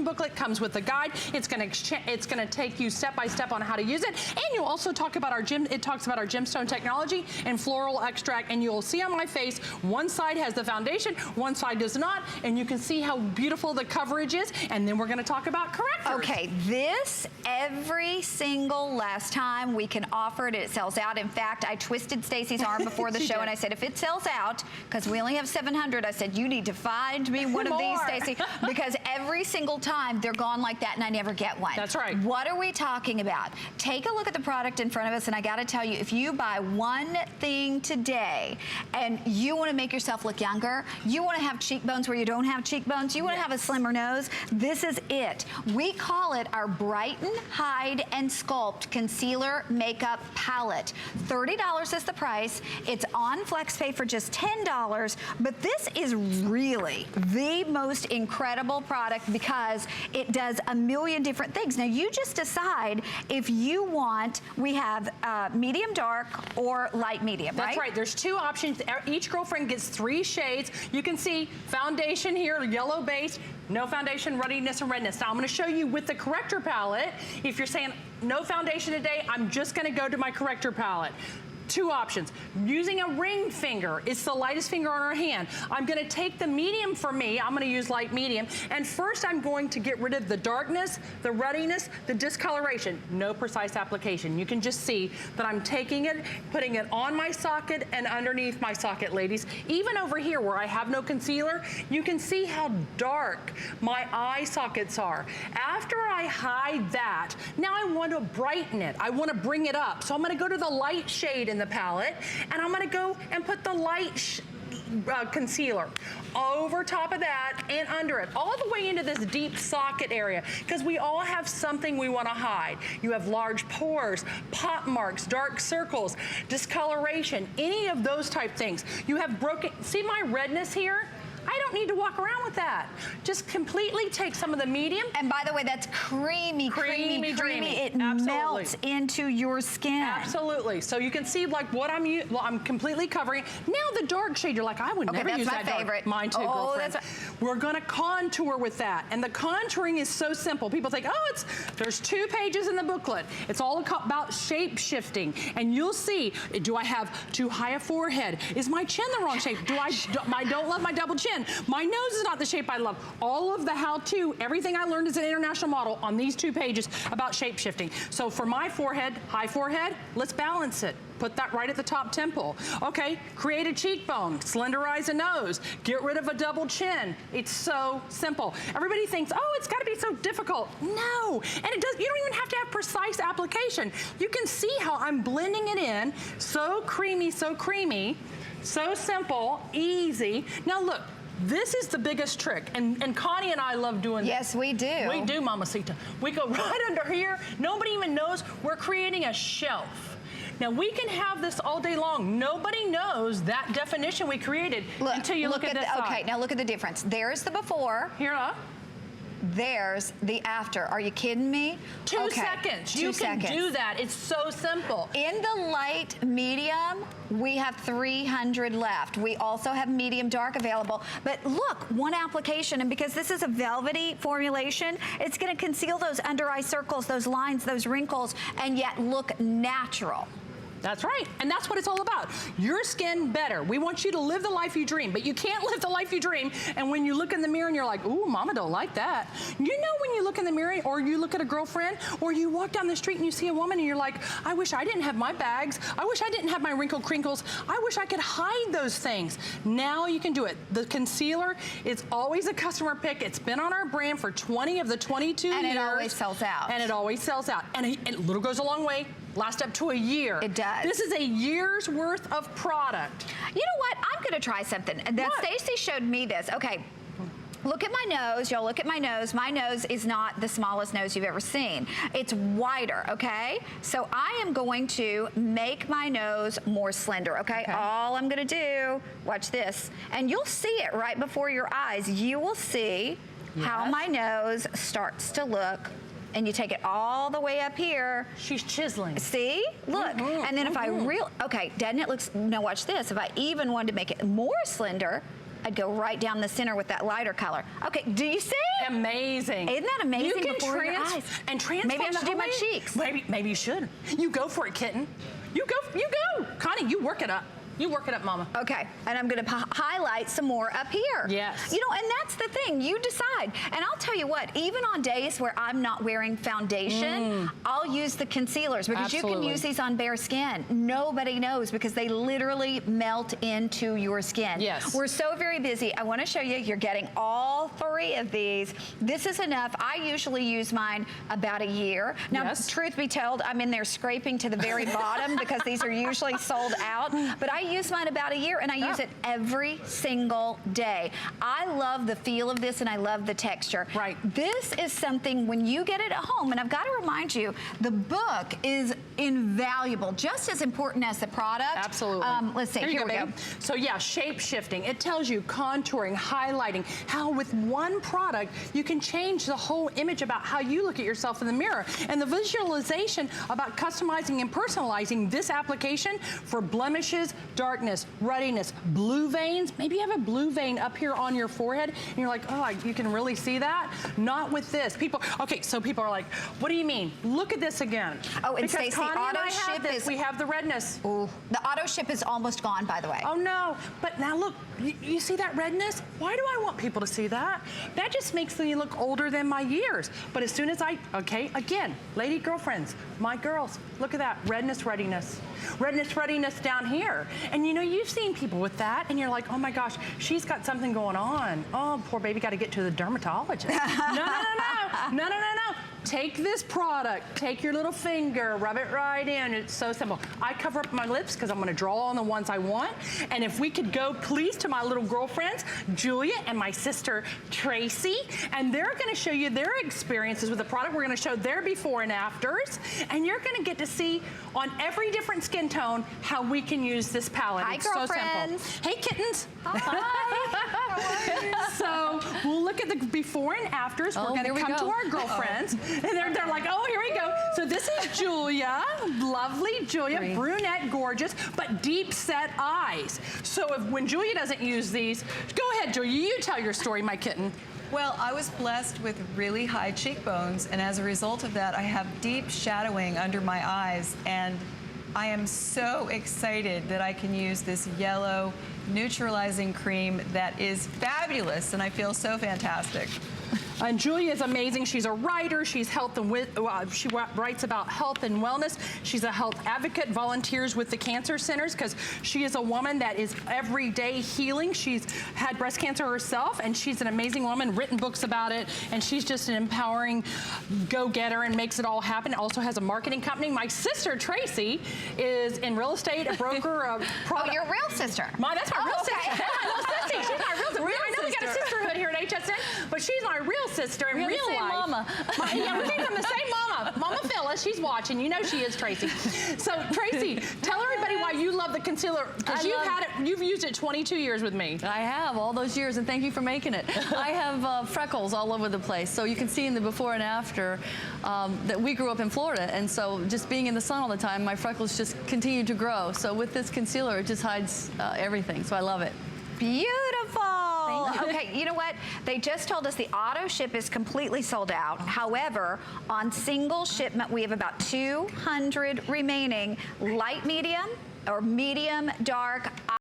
booklet comes with the guide. It's going to take you step by step on how to use it, and you'll also talk about our it talks about our gemstone technology and floral extract, and you'll see on my face one side has the foundation, one side does not, and you can see how beautiful the coverage is. And then we're going to talk about correctors. Okay, this every single last time we can offer it. It sells out. In fact, I twisted Stacy's arm before the show and I said, if it sells out, because we only have 700, I said, you need to find me one of these, Stacy, because every single time they're gone like that and I never get one. That's right. What are we talking about? Take a look at the product in front of us, and I gotta tell you, if you buy one thing today and you wanna make yourself look younger, you wanna have cheekbones where you don't have cheekbones, you wanna have a slimmer nose, this is it. We call it our Brighten, Hide, and Sculpt Concealer Makeup Palette. $30 is the price. It's on FlexPay for just $10, but this is really the most incredible product because it does a million different things. Now you just decide if you want, we have medium dark or light medium, right? That's right, there's two options. Each girlfriend gets 3 shades. You can see foundation here, yellow base, no foundation, ruddiness, and redness. Now I'm gonna show you with the corrector palette, if you're saying no foundation today, I'm just gonna go to my corrector palette. 2 options. Using a ring finger, it's the lightest finger on our hand. I'm gonna take the medium for me, I'm gonna use light medium, and first I'm going to get rid of the darkness, the ruddiness, the discoloration. No precise application. You can just see that I'm taking it, putting it on my socket and underneath my socket, ladies. Even over here where I have no concealer, you can see how dark my eye sockets are. After I hide that, now I want to brighten it. I want to bring it up. So I'm gonna go to the light shade in the palette, and I'm gonna go and put the light concealer over top of that and under it, all the way into this deep socket area, because we all have something we want to hide. You have large pores, pop marks, dark circles, discoloration, any of those type things. You have broken, see my redness here? I don't need to walk around with that. Just completely take some of the medium. And by the way, that's creamy. It melts into your skin. Absolutely. So you can see like what I'm completely covering. Now the dark shade, you're like, I would never use that favorite. Mine too, girlfriend. We're gonna contour with that. And the contouring is so simple. People think, oh, there's 2 pages in the booklet. It's all about shape shifting. And you'll see, do I have too high a forehead? Is my chin the wrong shape? I don't love my double chin. My nose is not the shape I love. All of the how-to, everything I learned as an international model on these 2 pages about shape shifting. So for my forehead, high forehead, let's balance it. Put that right at the top temple. Okay, create a cheekbone, slenderize a nose, get rid of a double chin. It's so simple. Everybody thinks, oh, it's gotta be so difficult. No, and it does, you don't even have to have precise application. You can see how I'm blending it in, so creamy, so simple, easy. Now look, this is the biggest trick, and Connie and I love doing this. Yes, we do. We do, Mamacita. We go right under here. Nobody even knows we're creating a shelf. Now we can have this all day long. Nobody knows that definition we created until you look at this side. Okay, now look at the difference. There's the before. Here, There's the after. Are you kidding me? 2 seconds. You can do that. It's so simple. In the light medium, we have 300 left. We also have medium dark available. But look, 1 application, and because this is a velvety formulation, it's gonna conceal those under eye circles, those lines, those wrinkles, and yet look natural. That's right, and that's what it's all about. Your skin better. We want you to live the life you dream, but you can't live the life you dream, and when you look in the mirror and you're like, ooh, mama don't like that. You know when you look in the mirror, or you look at a girlfriend, or you walk down the street and you see a woman and you're like, I wish I didn't have my bags. I wish I didn't have my wrinkle crinkles. I wish I could hide those things. Now you can do it. The concealer is always a customer pick. It's been on our brand for 20 of the 22 years. And it always sells out. And it always sells out. And it little goes a long way. Last up to a year. It does. This is a year's worth of product. You know what? I'm gonna try something. Stacey showed me this. Okay. Look at my nose, y'all look at my nose. My nose is not the smallest nose you've ever seen. It's wider, okay? So I am going to make my nose more slender, okay? All I'm gonna do, watch this, and you'll see it right before your eyes. You will see how my nose starts to look, and you take it all the way up here. She's chiseling. See? Look. And then if I okay, doesn't it look, now watch this. If I even wanted to make it more slender, I'd go right down the center with that lighter color. Okay, do you see? Amazing. Isn't that amazing? You can before your eyes? transform Maybe I should do my the whole cheeks. Maybe you should. You go for it, kitten. You go. Connie, you work it up. You work it up, Mama. Okay, and I'm gonna highlight some more up here. Yes. You know, and that's the thing, you decide. And I'll tell you what, even on days where I'm not wearing foundation, I'll use the concealers because you can use these on bare skin. Nobody knows because they literally melt into your skin. Yes. We're so very busy. I wanna show you, you're getting all 3 of these. This is enough. I usually use mine about a year. Now, truth be told, I'm in there scraping to the very bottom because these are usually sold out, but I use mine about a year and I use it every single day. I love the feel of this and I love the texture. Right. This is something when you get it at home, and I've got to remind you, the book is invaluable, just as important as the product. Absolutely. Let's see, here we go. So yeah, shape shifting. It tells you contouring, highlighting, how with one product you can change the whole image about how you look at yourself in the mirror. And the visualization about customizing and personalizing this application for blemishes, darkness, ruddiness, blue veins. Maybe you have a blue vein up here on your forehead and you're like, oh, you can really see that? Not with this. People, okay, so people are like, what do you mean? Look at this again. Oh, and because Stacey, Connie and I have AutoShip this, is... we have the redness. Ooh, the AutoShip is almost gone, by the way. Oh no, but now look, you see that redness? Why do I want people to see that? That just makes me look older than my years. But as soon as okay, again, lady girlfriends, my girls, look at that, redness, ruddiness. Redness, ruddiness down here. And you know, you've seen people with that and you're like, oh my gosh, she's got something going on. Oh, poor baby, got to get to the dermatologist. No. Take this product, take your little finger, rub it right in. It's so simple. I cover up my lips because I'm going to draw on the ones I want. And if we could go, please, to my little girlfriends, Julia and my sister, Tracy, and they're going to show you their experiences with the product. We're going to show their before and afters. And you're going to get to see on every different skin tone how we can use this palette. Hi, it's girlfriends. So simple. Hey, kittens. Hi. So we'll look at the before and afters. We're going to come to our girlfriends. And they're like, oh, here we go. So this is Julia, lovely Julia, brunette, gorgeous, but deep set eyes. So when Julia doesn't use these, go ahead, Julia, you tell your story, my kitten. Well, I was blessed with really high cheekbones, and as a result of that, I have deep shadowing under my eyes, and I am so excited that I can use this yellow neutralizing cream that is fabulous, and I feel so fantastic. And Julia is amazing. She's a writer. She's health and she writes about health and wellness. She's a health advocate, volunteers with the cancer centers because she is a woman that is everyday healing. She's had breast cancer herself, and she's an amazing woman, written books about it, and she's just an empowering go-getter and makes it all happen. Also has a marketing company. My sister, Tracy, is in real estate, a broker, a product. Oh, your real sister. That's my real sister. Okay. That's my little sister. She's my real sister. I know we got a sisterhood here at HSN, but she's my real sister in real life. Mama. Yeah, we came from the same mama. Mama Phyllis, she's watching. You know she is, Tracy. So, Tracy, tell everybody why you love the concealer, because you've used it 22 years with me. I have, all those years, and thank you for making it. I have freckles all over the place, so you can see in the before and after that we grew up in Florida, and so just being in the sun all the time, my freckles just continue to grow. So with this concealer, it just hides everything, so I love it. Beautiful. Okay, you know what? They just told us the AutoShip is completely sold out. However, on single shipment, we have about 200 remaining light medium or medium dark